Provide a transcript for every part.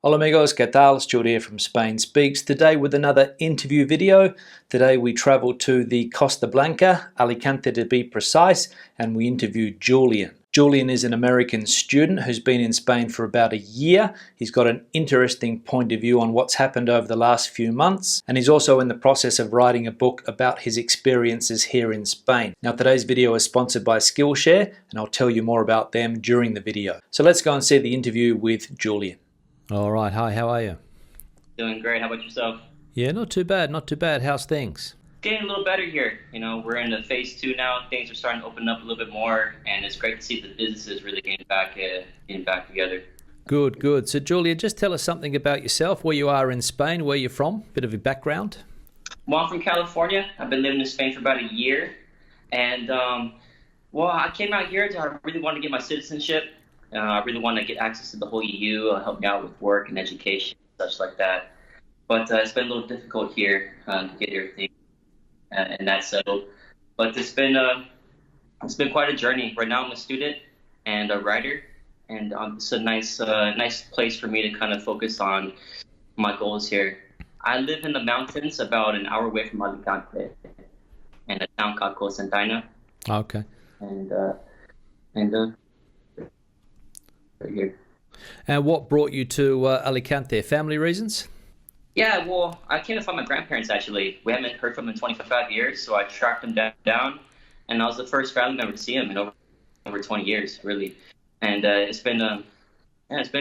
Hola amigos, ¿qué tal? It's Julian from Spain Speaks. Today with another interview video. Today we travel to the Costa Blanca, Alicante to be precise, and we interview Julian. Julian is an American student who's been in Spain for about a year. He's got an interesting point of view on what's happened over the last few months, and he's also in the process of writing a book about his experiences here in Spain. Now today's video is sponsored by Skillshare, and I'll tell you more about them during the video. So let's go and see the interview with Julian. All right. Hi, how are you? Doing great. How about yourself? Yeah, not too bad, not too bad. How's things? Getting a little better here. We're in the phase 2 now. Things are starting to open up a little bit more, and it's great to see the businesses really getting back together. Good, good. So, Julia, just tell us something about yourself, where you are in Spain, where you're from, bit of your background. Well, I'm from California. I've been living in Spain for about a year, and I came out here I really wanted to get my citizenship. I really want to get access to the whole EU, help me out with work and education, such like that. But it's been a little difficult here to get everything and that settled. But it's been quite a journey. Right now I'm a student and a writer, and it's a nice place for me to kind of focus on my goals here. I live in the mountains about an hour away from Alicante, in a town called Costa Blanca. Okay. And here. And what brought you to Alicante? Family reasons? Yeah, well, I came to find my grandparents, actually. We haven't heard from them in 25 years, so I tracked them down, and I was the first family member to see them in over 20 years, really. And it's been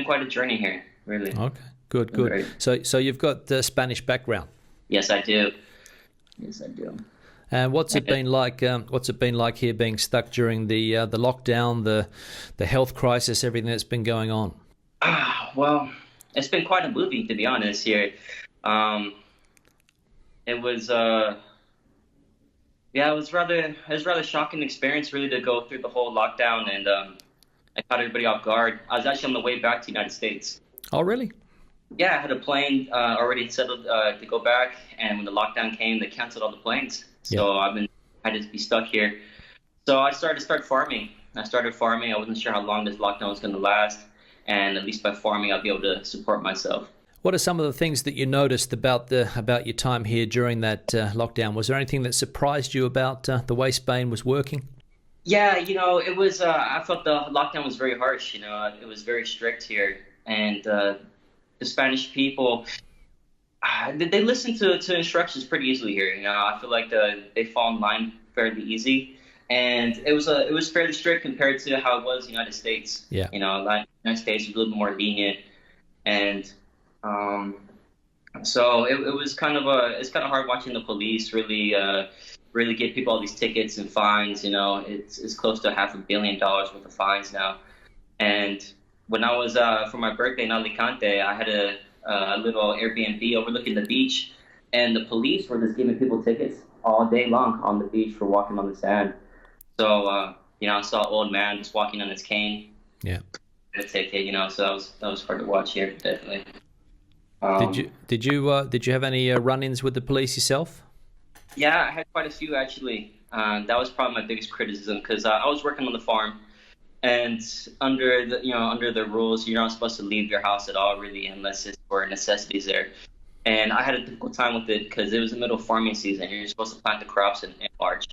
quite a journey here, really. Okay, good, good. Great. So you've got the Spanish background? Yes, I do. Yes, I do. And what's it been like? What's it been like here, being stuck during the lockdown, the health crisis, everything that's been going on? Well, it's been quite a movie, to be honest. Here, it was rather shocking experience, really, to go through the whole lockdown, and I caught everybody off guard. I was actually on the way back to the United States. Oh, really? Yeah, I had a plane already settled to go back, and when the lockdown came, they canceled all the planes. So I had to be stuck here. So I started farming. I started farming. I wasn't sure how long this lockdown was going to last, and at least by farming, I'll be able to support myself. What are some of the things that you noticed about your time here during that lockdown? Was there anything that surprised you about the way Spain was working? Yeah, it was. I felt the lockdown was very harsh. It was very strict here, and the Spanish people, they listen to instructions pretty easily here. I feel like they fall in line fairly easy, and it was fairly strict compared to how it was in the United States. Yeah. Like United States was a little more lenient, and so it was it's kind of hard watching the police really give people all these tickets and fines. It's close to $500 million worth of fines now, and when I was for my birthday in Alicante, I had a little Airbnb overlooking the beach, and the police were just giving people tickets all day long on the beach for walking on the sand. So I saw an old man just walking on his cane. Yeah. A ticket, so that was hard to watch here, definitely. Did you have any run-ins with the police yourself? Yeah, I had quite a few, actually. That was probably my biggest criticism, because I was working on the farm. And under the rules, you're not supposed to leave your house at all, really, unless it's for necessities there. And I had a difficult time with it because it was the middle of farming season. You're supposed to plant the crops in March,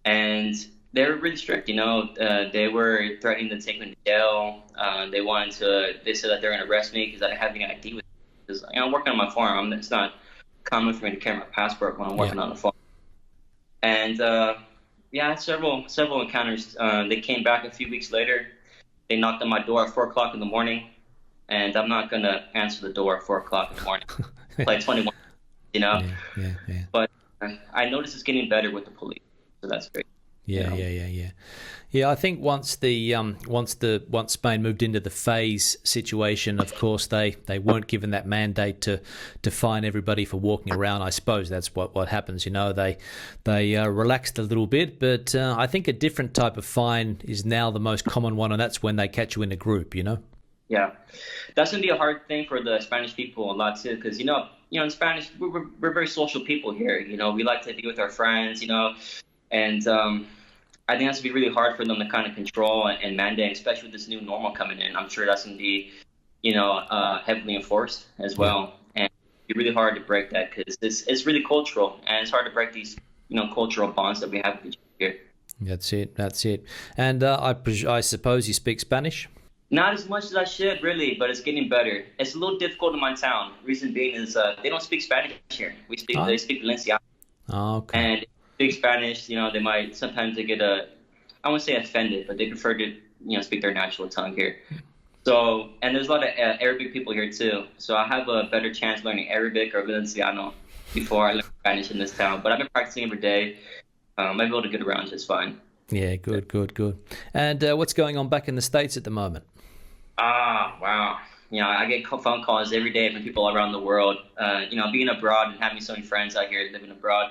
and they were really strict. They were threatening to take me to jail. They said that they're going to arrest me because I didn't have any ID with me. Because I'm working on my farm. It's not common for me to carry my passport when I'm working on the farm. And several encounters. They came back a few weeks later. They knocked on my door at 4 o'clock in the morning, and I'm not gonna answer the door at 4 o'clock in the morning. Like 21, Yeah. But I noticed it's getting better with the police, so that's great. Yeah, I think once Spain moved into the phase situation, of course they weren't given that mandate to fine everybody for walking around. I suppose that's what happens. They relaxed a little bit, but I think a different type of fine is now the most common one, and that's when they catch you in a group. Yeah, that's gonna be a hard thing for the Spanish people a lot too, because in Spanish we're very social people here. We like to be with our friends. And I think that's going to be really hard for them to kind of control and mandate, especially with this new normal coming in. I'm sure that's going to be heavily enforced as Yeah. well. And it's really hard to break that because it's really cultural, and it's hard to break these, cultural bonds that we have with each other here. That's it. That's it. And I suppose you speak Spanish? Not as much as I should, really, but it's getting better. It's a little difficult in my town. Reason being is they don't speak Spanish here. They Oh, speak Valenciano, okay. and speak Spanish. They might sometimes they get I won't say offended, but they prefer to speak their natural tongue here. So, and there's a lot of Arabic people here too. So I have a better chance learning Arabic or Valenciano before I learn Spanish in this town. But I've been practicing every day. I'm able to get around just fine. Yeah, good, good, good. And what's going on back in the States at the moment? Ah, wow. I get phone calls every day from people around the world. Being abroad and having so many friends out here living abroad,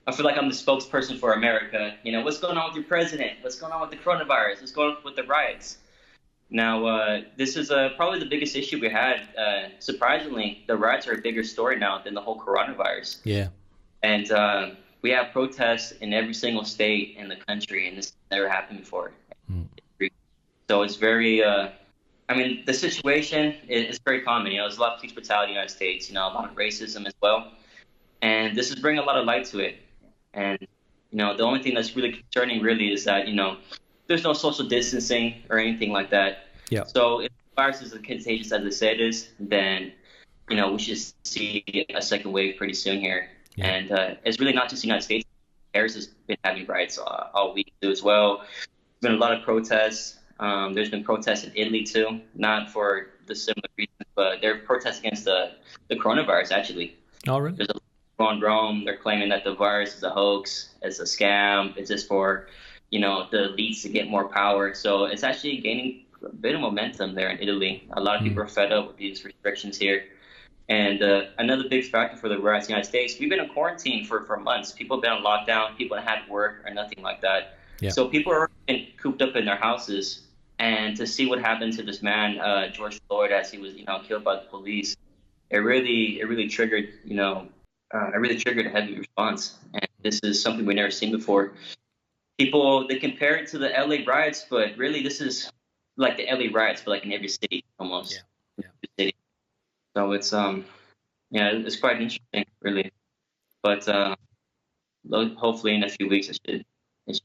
I feel like I'm the spokesperson for America. What's going on with your president? What's going on with the coronavirus? What's going on with the riots? Now, this is probably the biggest issue we had. Surprisingly, the riots are a bigger story now than the whole coronavirus. Yeah. And we have protests in every single state in the country, and this never happened before. Mm. So it's very, the situation is very common. There's a lot of police brutality in the United States, a lot of racism as well. And this is bringing a lot of light to it. And, the only thing that's really concerning really is that, there's no social distancing or anything like that. Yeah. So if the virus is as contagious as they say it is, then, we should see a second wave pretty soon here. Yeah. And it's really not just the United States. Paris has been having riots all week too as well. There's been a lot of protests. There's been protests in Italy too, not for the similar reasons, but they're protests against the coronavirus actually. Oh, really? There's a on Rome. They're claiming that the virus is a hoax, it's a scam, it's just for the elites to get more power. So it's actually gaining a bit of momentum there in Italy. A lot of people are fed up with these restrictions here. And another big factor for the riots in the United States, we've been in quarantine for months. People have been on lockdown. People haven't had work or nothing like that. Yeah. So people are been cooped up in their houses. And to see what happened to this man, George Floyd, as he was, killed by the police, it really triggered, a heavy response. And this is something we've never seen before. People, they compare it to the LA riots, but really this is like the LA riots, but like in every city almost. Yeah. City. So it's it's quite interesting, really. But hopefully in a few weeks it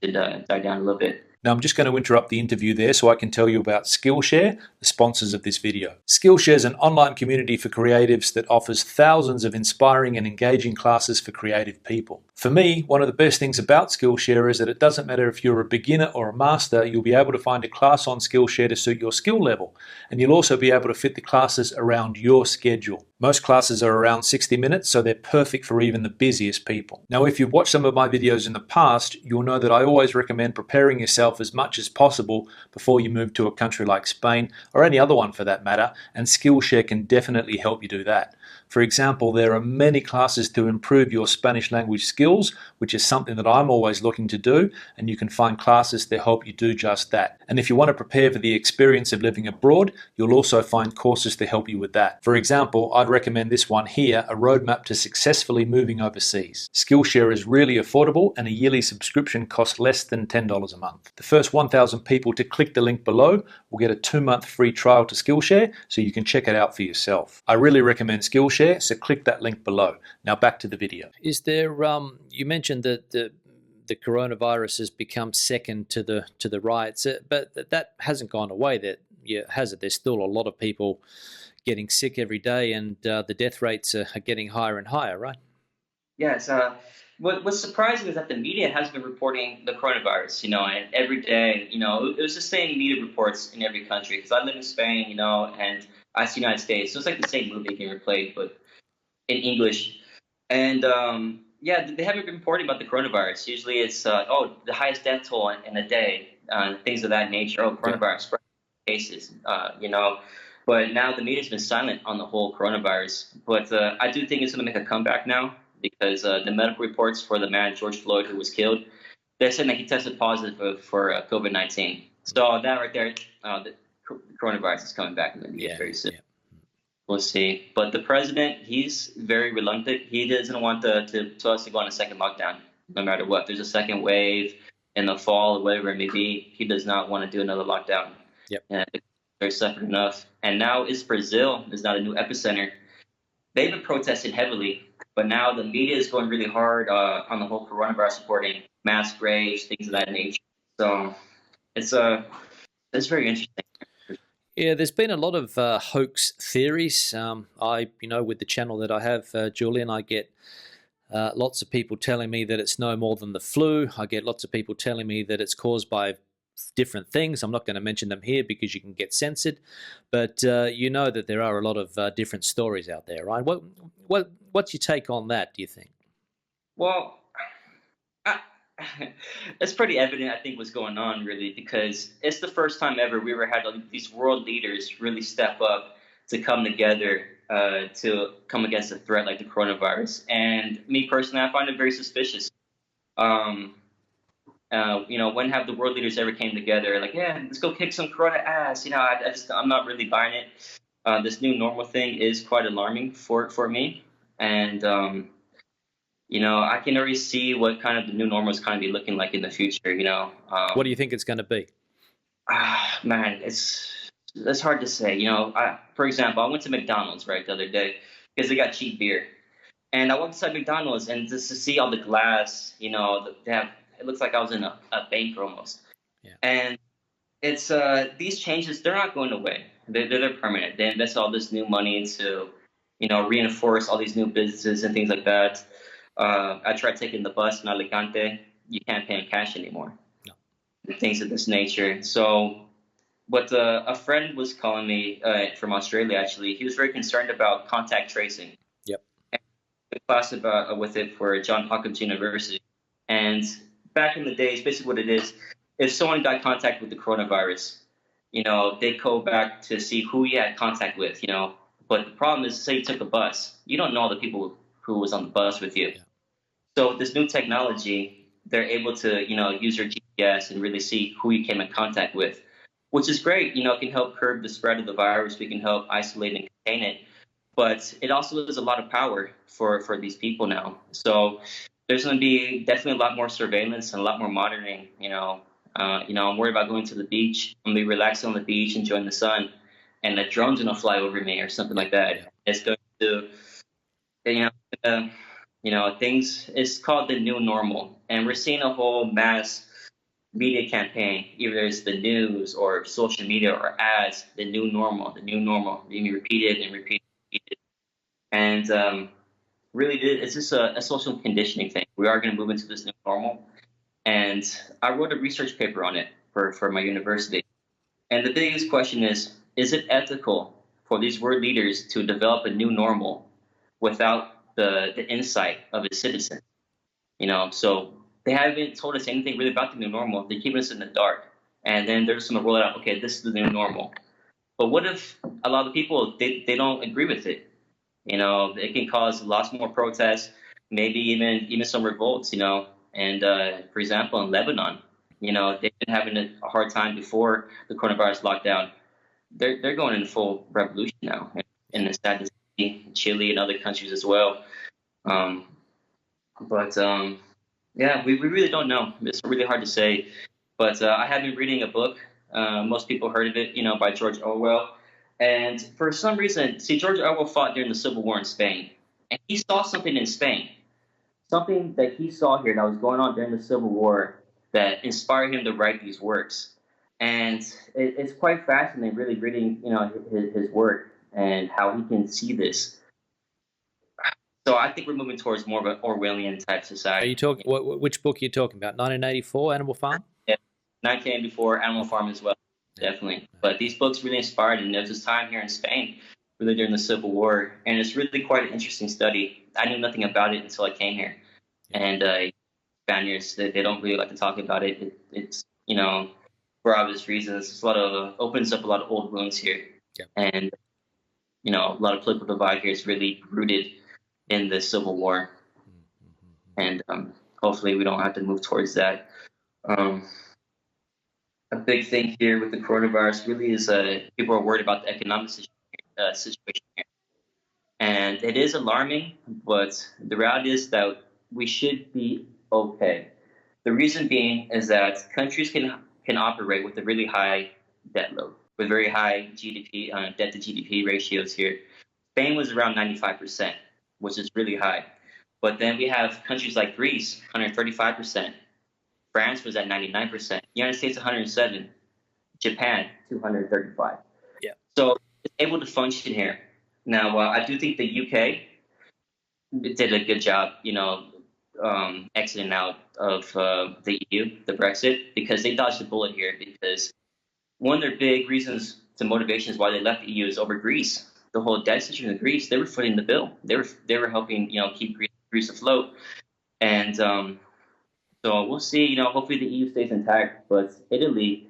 should die down a little bit. Now I'm just going to interrupt the interview there so I can tell you about Skillshare, the sponsors of this video. Skillshare is an online community for creatives that offers thousands of inspiring and engaging classes for creative people. For me, one of the best things about Skillshare is that it doesn't matter if you're a beginner or a master, you'll be able to find a class on Skillshare to suit your skill level. And you'll also be able to fit the classes around your schedule. Most classes are around 60 minutes, so they're perfect for even the busiest people. Now, if you've watched some of my videos in the past, you'll know that I always recommend preparing yourself as much as possible before you move to a country like Spain, or any other one for that matter, and Skillshare can definitely help you do that. For example, there are many classes to improve your Spanish language skills, which is something that I'm always looking to do, and you can find classes to help you do just that. And if you want to prepare for the experience of living abroad, you'll also find courses to help you with that. For example, I'd recommend this one here, A Roadmap to Successfully Moving Overseas. Skillshare is really affordable, and a yearly subscription costs less than $10 a month. The first 1,000 people to click the link below will get a 2-month free trial to Skillshare, so you can check it out for yourself. I really recommend Skillshare, so click that link below. Now back to the video. Is there, you mentioned that the coronavirus has become second to the riots, but that hasn't gone away, has it? There's still a lot of people getting sick every day, and the death rates are getting higher and higher, right? Yes. What's surprising is that the media has been reporting the coronavirus, and every day, it was the same media reports in every country. Because I live in Spain, and I see the United States. So it's like the same movie being replayed, but in English. And they haven't been reporting about the coronavirus. Usually it's, the highest death toll in a day, things of that nature. Oh, coronavirus cases, But now the media's been silent on the whole coronavirus. But I do think it's going to make a comeback now, because the medical reports for the man, George Floyd, who was killed, they're saying that he tested positive for COVID-19. So that right there, the coronavirus is coming back in the media very soon. Yeah. We'll see. But the president, he's very reluctant. He doesn't want us to go on a second lockdown, no matter what. There's a second wave in the fall or whatever it may be. He does not want to do another lockdown. Yep. And They're suffering enough. And now it's Brazil is not a new epicenter. They've been protesting heavily, but now the media is going really hard on the whole coronavirus reporting, mass graves, things of that nature. So it's very interesting. Yeah, there's been a lot of hoax theories. With the channel that I have, Julian, I get lots of people telling me that it's no more than the flu. I get lots of people telling me that it's caused by different things. I'm not going to mention them here because you can get censored, but you know that there are a lot of different stories out there, right? What's your take on that, do you think? Well, I, it's pretty evident, I think, what's going on, really, because it's the first time ever we ever had these world leaders really step up to come together to come against a threat like the coronavirus. And me personally, I find it very suspicious. Um, when have the world leaders ever came together? Like, yeah, let's go kick some corona ass. I'm not really buying it. This new normal thing is quite alarming for me, and I can already see what kind of the new normal is kind of be looking like in the future. What do you think it's going to be? Man, it's hard to say. For example, I went to McDonald's right the other day because they got cheap beer, and I walked inside McDonald's and just to see all the glass, they have. It looks like I was in a bank almost. Yeah. And it's these changes, they're not going away. They're permanent. They invest all this new money into, reinforce all these new businesses and things like that. I tried taking the bus in Alicante. You can't pay in cash anymore. No. Things of this nature. So what a friend was calling me from Australia, actually, he was very concerned about contact tracing. Yep. And I took a class with it for Johns Hopkins University. And back in the days, basically what it is, if someone got contact with the coronavirus, they go back to see who he had contact with, But the problem is, say you took a bus, you don't know the people who was on the bus with you. Yeah. So with this new technology, they're able to, use your GPS and really see who you came in contact with, which is great. It can help curb the spread of the virus. We can help isolate and contain it. But it also is a lot of power for these people now. So there's going to be definitely a lot more surveillance and a lot more monitoring. I'm worried about going to the beach. I'm going to be relaxing on the beach, enjoying the sun, and the drone's going to fly over me or something like that. It's going to, things. It's called the new normal, and we're seeing a whole mass media campaign. Either it's the news or social media or ads. The new normal, being repeated and repeated, and really, it's just a social conditioning thing. We are going to move into this new normal. And I wrote a research paper on it for my university. And the biggest question is it ethical for these world leaders to develop a new normal without the insight of its citizens? So they haven't told us anything really about the new normal. They keep us in the dark. And then they're just going to roll it out. Okay, this is the new normal. But what if a lot of people, they don't agree with it? It can cause lots more protests, maybe even some revolts, And for example, in Lebanon, they've been having a hard time before the coronavirus lockdown. They're going in full revolution now, and it's sad to see Chile and other countries as well. Yeah, we really don't know. It's really hard to say. But I have been reading a book. Most people heard of it, by George Orwell. And for some reason, George Orwell fought during the Civil War in Spain. And he saw something in Spain, something that he saw here that was going on during the Civil War that inspired him to write these works. And it's quite fascinating, really reading, his work and how he can see this. So I think we're moving towards more of an Orwellian type society. Are you talking? Which book are you talking about? 1984, Animal Farm? Yeah, 1984, Animal Farm as well. Definitely. But these books really inspired, and there was this time here in Spain, really during the Civil War, and it's really quite an interesting study. I knew nothing about it until I came here. And Spaniards, they don't really like to talk about it. It's, for obvious reasons, it's opens up a lot of old wounds here. Yeah. And, a lot of political divide here is really rooted in the Civil War. And hopefully we don't have to move towards that. A big thing here with the coronavirus really is people are worried about the economic situation here. And it is alarming, but the reality is that we should be okay. The reason being is that countries can operate with a really high debt load. with very high GDP, debt to GDP ratios here. Spain was around 95%, which is really high. But then we have countries like Greece, 135%. France was at 99%. United States, 107. Japan, 235. Yeah. So it's able to function here. Now, I do think the UK did a good job, exiting out of the EU, the Brexit, because they dodged the bullet here. Because one of their big reasons to motivations why they left the EU is over Greece. The whole debt situation in Greece, they were footing the bill. They were helping, keep Greece afloat. And so we'll see. Hopefully the EU stays intact. But Italy,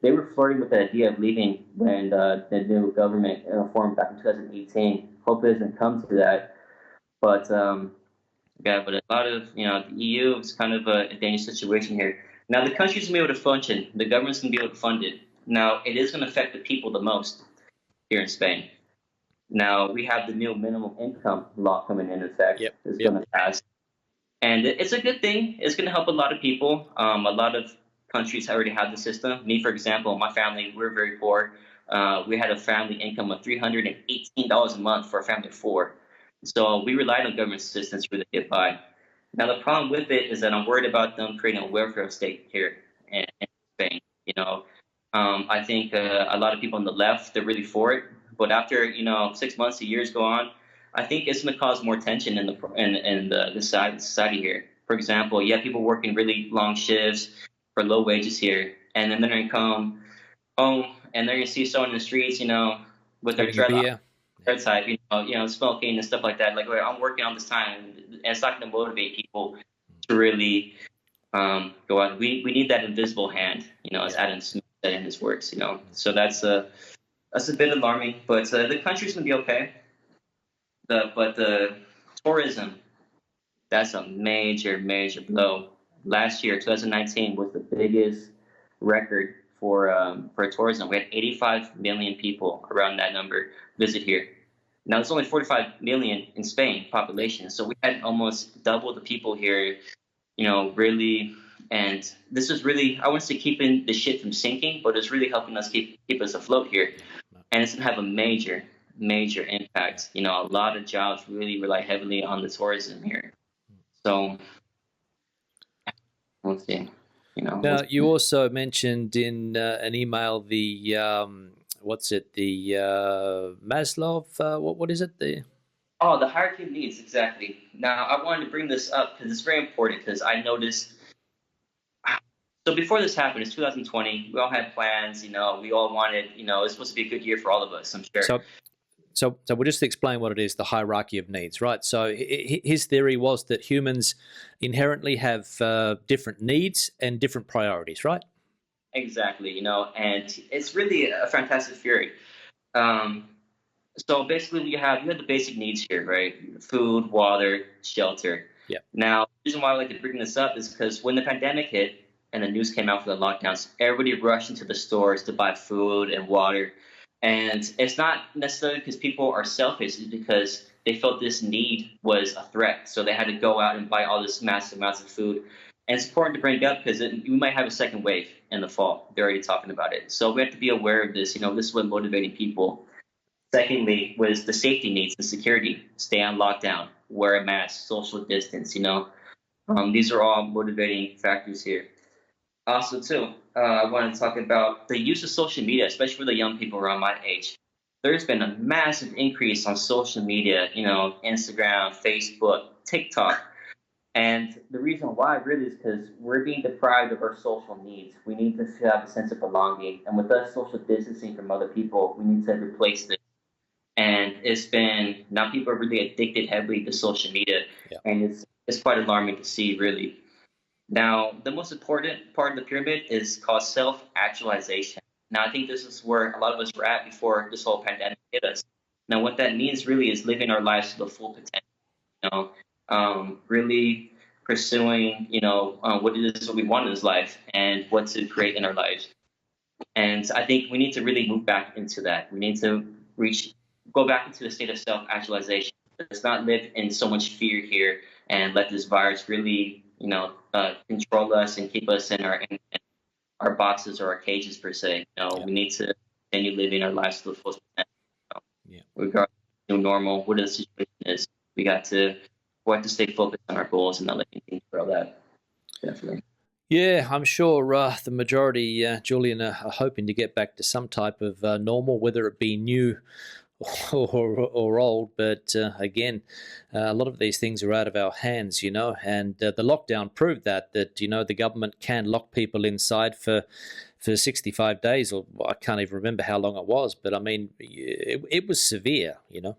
they were flirting with the idea of leaving when the new government formed back in 2018. Hope it doesn't come to that. But but a lot of the EU is kind of a dangerous situation here. Now the country's gonna be able to function. The government's gonna be able to fund it. Now it is gonna affect the people the most here in Spain. Now we have the new minimum income law coming in effect. Yep. It's gonna pass, and it's a good thing. It's gonna help a lot of people. A lot of countries already have the system. Me, for example, my family, we're very poor. We had a family income of $318 a month for a family of four. So we relied on government assistance for the get by. Now the problem with it is that I'm worried about them creating a welfare state here in Spain. I think a lot of people on the left, they're really for it, but after 6 months to years go on, I think it's going to cause more tension in the society here. For example, you have people working really long shifts for low wages here, and then they're going to come home and they're going to see someone in the streets, with their dreadlocks. Type, smoking and stuff like that. Like, I'm working on this time, and it's not going to motivate people to really go out. We need that invisible hand, as Adam Smith said in his works, So that's a bit alarming, but the country's going to be okay. But the tourism, that's a major blow. Last year, 2019, was the biggest record for tourism. We had 85 million people, around that number, visit here. Now, it's only 45 million in Spain population, so we had almost double the people here, really. And this is really, I wouldn't say keeping the shit from sinking, but it's really helping us keep us afloat here. And it's going to have a major impact. A lot of jobs really rely heavily on the tourism here. So, we'll see. Now, you also mentioned in an email the Maslow, what is it? The hierarchy of needs, exactly. Now, I wanted to bring this up because it's very important, because I noticed. So before this happened, it's 2020. We all had plans, we all wanted, it's supposed to be a good year for all of us, I'm sure. So we'll just explain what it is, the hierarchy of needs, right? So his theory was that humans inherently have different needs and different priorities, right? Exactly, and it's really a fantastic theory. So basically, you have the basic needs here, right? Food, water, shelter. Yeah. Now, the reason why I like to bring this up is because when the pandemic hit and the news came out for the lockdowns, everybody rushed into the stores to buy food and water. And it's not necessarily because people are selfish, it's because they felt this need was a threat. So they had to go out and buy all this massive amounts of food. And it's important to bring up because we might have a second wave in the fall. They're already talking about it. So we have to be aware of this. This is what motivating people. Secondly, was the safety needs and security. Stay on lockdown, wear a mask, social distance, These are all motivating factors here. Also, too, I want to talk about the use of social media, especially for the young people around my age. There's been a massive increase on social media, Instagram, Facebook, TikTok. And the reason why really is because we're being deprived of our social needs. We need to have a sense of belonging. And with us social distancing from other people, we need to replace this. And now people are really addicted heavily to social media. Yeah. And it's quite alarming to see, really. Now, the most important part of the pyramid is called self-actualization. Now, I think this is where a lot of us were at before this whole pandemic hit us. Now, what that means really is living our lives to the full potential, really pursuing, what it is that we want in this life and what to create in our lives. And I think we need to really move back into that. We need to go back into a state of self-actualization. Let's not live in so much fear here and let this virus really control us and keep us in our boxes or our cages per se. We need to continue living our lives to the fullest extent. Yeah. Regardless of new normal, whatever the situation is, we have to stay focused on our goals and not let anything derail that. Definitely. Yeah, I'm sure the majority, Julian, are hoping to get back to some type of normal, whether it be new or old. But again, a lot of these things are out of our hands, and the lockdown proved that the government can lock people inside for 65 days, or I can't even remember how long it was. But I mean, it was severe. It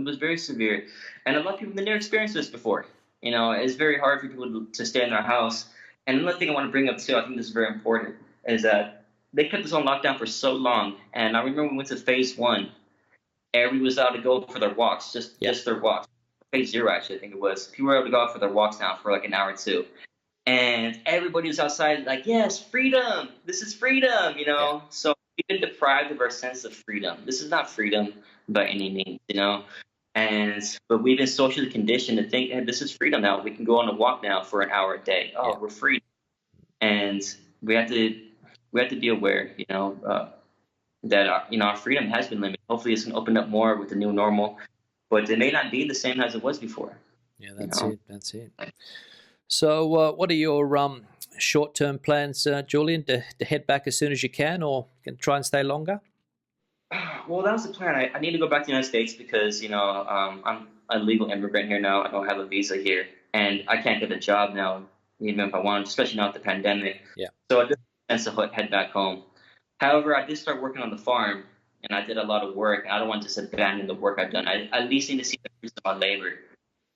was very severe, and a lot of people have never experienced this before. It's very hard for people to stay in their house. And another thing I want to bring up too, I think this is very important, is that they kept us on lockdown for so long. And I remember we went to phase 1. Everybody was allowed to go for their walks, just their walks. Phase 0, actually, I think it was. People were able to go out for their walks now for like an hour or two. And everybody was outside like, yes, freedom. This is freedom, Yeah. So we've been deprived of our sense of freedom. This is not freedom by any means, But we've been socially conditioned to think, hey, this is freedom now. We can go on a walk now for an hour a day. Oh, we're free. And we have to be aware, that our freedom has been limited. Hopefully, it's going to open up more with the new normal, but it may not be the same as it was before. Yeah, that's it. That's it. So, what are your short-term plans, Julian? To head back as soon as you can, or can try and stay longer? Well, that was the plan. I need to go back to the United States because I'm a legal immigrant here now. I don't have a visa here, and I can't get a job now, even if I want, especially now with the pandemic. Yeah. So it makes sense to head back home. However, I did start working on the farm, and I did a lot of work. I don't want to just abandon the work I've done. I at least need to see the fruits of my labor.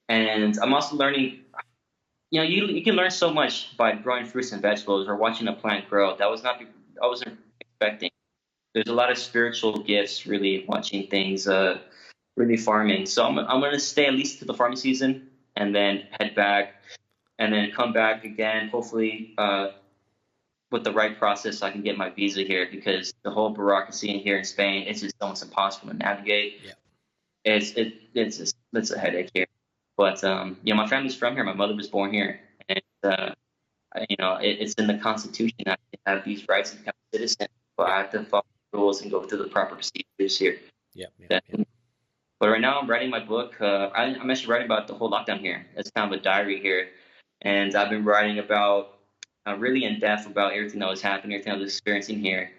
And I'm also learning. You can learn so much by growing fruits and vegetables or watching a plant grow. I wasn't expecting. There's a lot of spiritual gifts really watching things, really farming. So I'm going to stay at least to the farming season and then head back and then come back again, hopefully with the right process so I can get my visa here, because the whole bureaucracy in here in Spain, it's just almost impossible to navigate. Yeah. It's a headache here. But, my family's from here. My mother was born here. And, it's in the Constitution that I have these rights to become a citizen. But I have to follow the rules and go through the proper procedures here. Yeah. But right now I'm writing my book. I'm actually writing about the whole lockdown here. It's kind of a diary here. And I've been writing about really in depth about everything that was happening, everything I was experiencing here.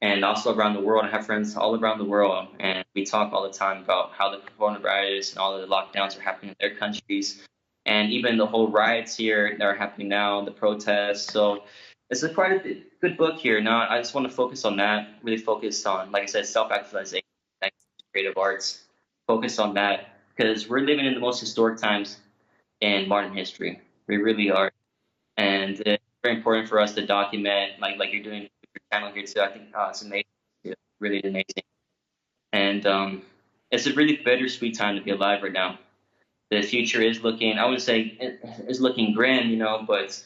And also around the world. I have friends all around the world. And we talk all the time about how the coronavirus and all of the lockdowns are happening in their countries. And even the whole riots here that are happening now, the protests. So it's quite a good book here. Now, I just want to focus on that, really focus on, like I said, self-actualization, creative arts. Focus on that, because we're living in the most historic times in modern history. We really are. And it's very important for us to document, like you're doing with your channel here too. I think it's amazing. It's really amazing. And it's a really bittersweet time to be alive right now. The future is looking, I wouldn't say it's looking grim, but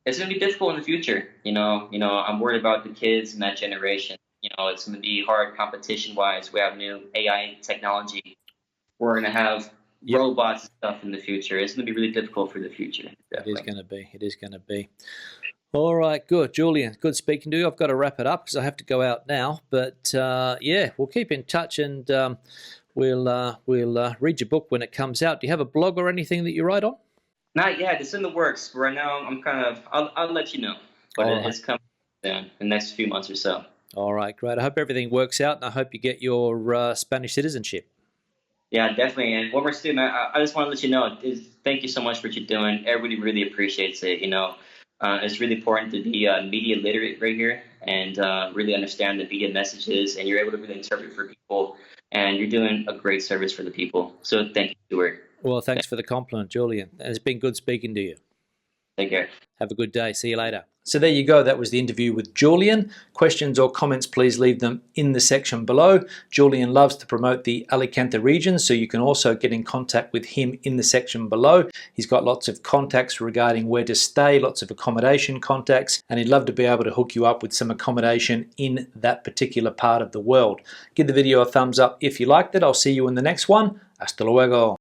it's going to be difficult in the future. I'm worried about the kids in that generation. It's going to be hard competition-wise. We have new AI technology. We're going to have robots and stuff in the future. It's going to be really difficult for the future. Definitely. It is going to be. All right, good. Julian, good speaking to you. I've got to wrap it up because I have to go out now. But, we'll keep in touch, and we'll read your book when it comes out. Do you have a blog or anything that you write on? Not yet. It's in the works. Right now, I'm I'll let you know. But it's coming in the next few months or so. All right, great. I hope everything works out, and I hope you get your Spanish citizenship. Yeah, definitely. And one more thing, I just want to let you know, thank you so much for what you're doing. Everybody really appreciates it. It's really important to be media literate right here and really understand the media messages, and you're able to really interpret for people, and you're doing a great service for the people. So thank you, Stuart. Well, thanks for the compliment, Julian. It's been good speaking to you. Take care. Have a good day. See you later. So there you go. That was the interview with Julian. Questions or comments, please leave them in the section below. Julian loves to promote the Alicante region, so you can also get in contact with him in the section below. He's got lots of contacts regarding where to stay, lots of accommodation contacts, and he'd love to be able to hook you up with some accommodation in that particular part of the world. Give the video a thumbs up if you liked it. I'll see you in the next one. Hasta luego.